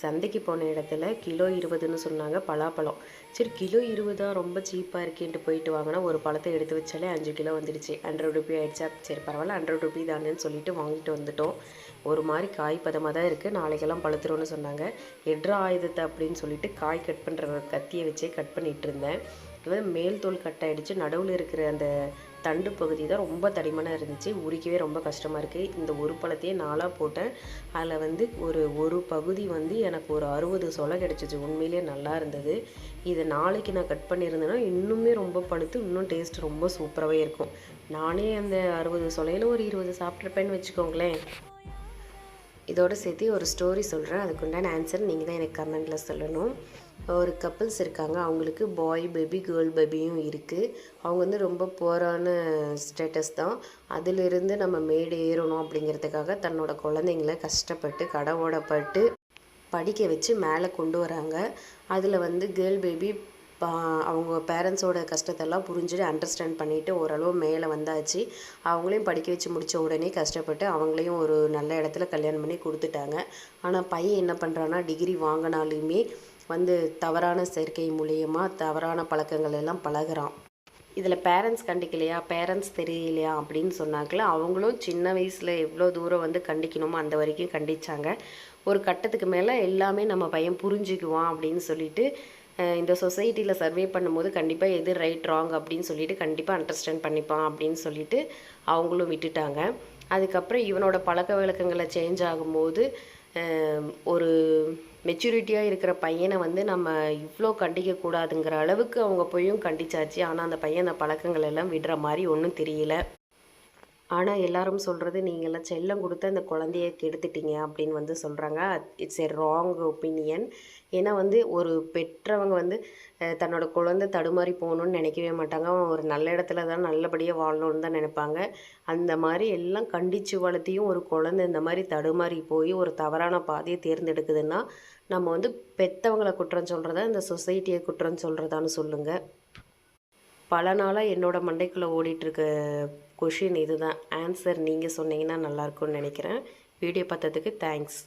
சந்தைக்கு போன இடத்துல கிலோ 20ன்னு சொன்னாங்க பலாப்பழம். சரி கிலோ 20 ரொம்ப சீப்பாக இருக்கேன்ட்டு போயிட்டு வாங்கினா ஒரு பழத்தை எடுத்து வச்சாலே 5 கிலோ வந்துடுச்சு. 100 ரூபி ஆயிடுச்சா, சரி பரவாயில்ல 100 ரூபி தானேன்னு சொல்லிட்டு வாங்கிட்டு வந்துட்டோம். ஒரு மாதிரி காய் பதமாக தான் இருக்குது, நாளைக்கெல்லாம் பழுத்துரும்னு சொன்னாங்க. எட்ரா ஆயுதத்தை அப்படின்னு சொல்லிட்டு காய் கட் பண்ணுற கத்தியை வச்சே கட் பண்ணிகிட்டு இருந்தேன். இது வந்து மேல் தோல் கட் ஆகிடுச்சு, நடுவில் இருக்கிற அந்த தண்டு பகுதி தான் ரொம்ப தடிமனாக இருந்துச்சு, உரிக்கவே ரொம்ப கஷ்டமாக இருக்குது. இந்த ஒரு பழத்தையே 4ஆக போட்டேன். அதில் வந்து ஒரு பகுதி வந்து எனக்கு ஒரு 60 சொலை கிடச்சிச்சு. உண்மையிலே நல்லா இருந்தது. இதை நாளைக்கு நான் கட் பண்ணியிருந்தேன்னா இன்னுமே ரொம்ப பழுத்து இன்னும் டேஸ்ட் ரொம்ப சூப்பராகவே இருக்கும். நானே அந்த 60 சொலையில் ஒரு 20 சாப்பிட்ருப்பேன்னு வச்சுக்கோங்களேன். இதோடு சேர்த்து ஒரு ஸ்டோரி சொல்கிறேன், அதுக்குண்டான ஆன்சர் நீங்கள் தான் எனக்கு கமெண்டில் சொல்லணும். ஒரு கப்புள்ஸ் இருக்காங்க, அவங்களுக்கு பாய் பேபி கேர்ள் பேபியும் இருக்குது. அவங்க வந்து ரொம்ப புவரான ஸ்டேட்டஸ் தான். அதிலிருந்து நம்ம மேடு ஏறணும் அப்படிங்கிறதுக்காக தன்னோட குழந்தைங்கள கஷ்டப்பட்டு கடவோடப்பட்டு படிக்க வச்சு மேலே கொண்டு வராங்க. அதில் வந்து கேர்ள் பேபி அவங்க பேரண்ட்ஸோட கஷ்டத்தெல்லாம் புரிஞ்சுட்டு அண்டர்ஸ்டாண்ட் பண்ணிவிட்டு ஓரளவு மேலே வந்தாச்சு. அவங்களையும் படிக்க வச்சு முடித்த உடனே கஷ்டப்பட்டு அவங்களையும் ஒரு நல்ல இடத்துல கல்யாணம் பண்ணி கொடுத்துட்டாங்க. ஆனால் பையன் என்ன பண்ணுறான்னா, டிகிரி வாங்கினாலுமே வந்து தவறான சேர்க்கை மூலியமாக தவறான பழக்கங்கள் எல்லாம் பழகுறான். இதில் பேரண்ட்ஸ் கண்டிக்கலையா, பேரண்ட்ஸ் தெரியலையா அப்படின்னு சொன்னாங்களே, அவங்களும் சின்ன வயசில் எவ்வளோ தூரம் வந்து கண்டிக்கணுமோ அந்த வரைக்கும் கண்டித்தாங்க. ஒரு கட்டத்துக்கு மேலே எல்லாமே நம்ம பையன் புரிஞ்சுக்குவான் அப்படின்னு சொல்லிட்டு இந்த சொசைட்டியில் சர்வே பண்ணும்போது கண்டிப்பாக எது ரைட் ராங் அப்படின்னு சொல்லிட்டு கண்டிப்பாக அண்டர்ஸ்டாண்ட் பண்ணிப்பான் அப்படின்னு சொல்லிட்டு அவங்களும் விட்டுட்டாங்க. அதுக்கப்புறம் இவனோட பழக்க வழக்கங்களை சேஞ்ச் ஆகும்போது ஒரு மெச்சூரிட்டியாக இருக்கிற பையனை வந்து நம்ம இவ்வளோ கண்டிக்கக்கூடாதுங்கிற அளவுக்கு அவங்க போயும் கண்டிச்சாச்சு. ஆனால் அந்த பையன் அந்த பழக்கங்கள் எல்லாம் விடுற மாதிரி ஒன்றும் தெரியல. ஆனால் எல்லாரும் சொல்கிறது, நீங்கள்லாம் செல்லம் கொடுத்து அந்த குழந்தைய கெடுத்துட்டீங்க அப்படின்னு வந்து சொல்கிறாங்க. It's a wrong opinion. ஏன்னா வந்து ஒரு பெற்றவங்க வந்து தன்னோட குழந்தை தடுமாறி போகணுன்னு நினைக்கவே மாட்டாங்க. அவன் ஒரு நல்ல இடத்துல தான் நல்லபடியாக வாழணுன்னு தான் நினைப்பாங்க. அந்த மாதிரி எல்லாம் கண்டித்து வளர்த்தியும் ஒரு குழந்தை இந்த மாதிரி தடுமாறி போய் ஒரு தவறான பாதையை தேர்ந்தெடுக்குதுன்னா, நம்ம வந்து பெற்றவங்களை குற்றம் சொல்கிறதா இந்த சொசைட்டியை குற்றம் சொல்கிறதான்னு சொல்லுங்கள். பல நாளாக என்னோடய மண்டைக்குள்ளே ஓடிட்டுருக்க கொஷின் இது தான். ஆன்சர் நீங்கள் சொன்னீங்கன்னா நல்லாயிருக்கும்னு நினைக்கிறேன். வீடியோ பார்த்ததுக்கு தேங்க்ஸ்.